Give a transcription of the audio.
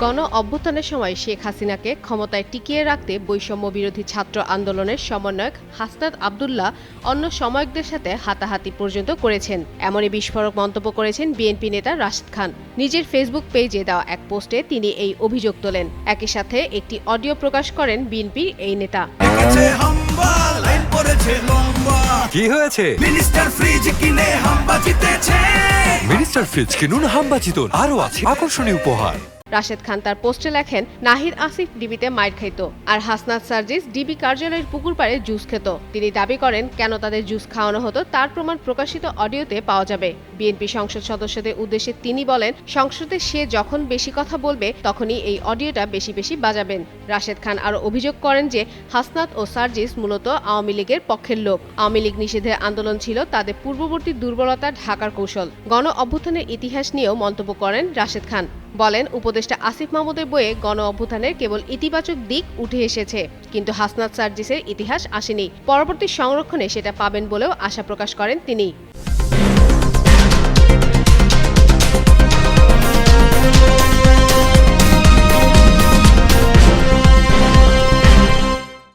গণ অভ্যুত্থানের সময় শেখ হাসিনাকে ক্ষমতায় টিকিয়ে রাখতে বৈষম্য বিরোধী ছাত্র আন্দোলনের সমন্বয়ক হাসনাত আব্দুল্লাহ অন্য সমন্বয়কদের সাথে হাতাহাতি পর্যন্ত করেছেন। এমনই বিস্ফোরক মন্তব্য করেছেন বিএনপি নেতা রাশেদ খান। নিজের ফেসবুক পেজে দেওয়া এক পোস্টে তিনি এই অভিযোগ তোলেন। একই সাথে একটি অডিও প্রকাশ করেন বিএনপির এই নেতা। কি হয়েছে? মিনিস্টার ফ্রিজ কিনে হাম্বা জিতেছে। মিনিস্টার ফ্রিজ কিনুন, হাম্বা জিতুন, আরো আছে আকর্ষণীয় উপহার। রাশেদ খান তার পোস্টে লেখেন, নাহিদ আসিফ ডিবিতে মাইর খাইত আর হাসনাত সার্জিস ডিবি কার্যালয়ের পুকুর পাড়ে জুস খেত। তিনি দাবি করেন, কেন তাদের জুস খাওয়ানো হতো তার প্রমাণ প্রকাশিত অডিওতে পাওয়া যাবে। বিএনপি সংসদ সদস্যদের উদ্দেশ্যে তিনি বলেন, সংসদে সে যখন বেশি কথা বলবে তখনই এই অডিওটা বেশি বেশি বাজাবেন। রাশেদ খান আরও অভিযোগ করেন যে হাসনাত ও সার্জিস মূলত আওয়ামী লীগের পক্ষের লোক। আওয়ামী লীগ নিষেধের আন্দোলন ছিল তাদের পূর্ববর্তী দুর্বলতা ঢাকার কৌশল। গণ অভ্যুত্থানের ইতিহাস নিয়েও মন্তব্য করেন রাশেদ খান। বলেন, উপদেষ্টা আসিফ মাহমুদের বইয়ে গণ অভ্যুত্থানের কেবল ইতিবাচক দিক উঠে এসেছে, কিন্তু হাসনাত সার্জিসের ইতিহাস আসেনি। পরবর্তী সংরক্ষণে সেটা পাবেন বলেও আশা প্রকাশ করেন তিনি।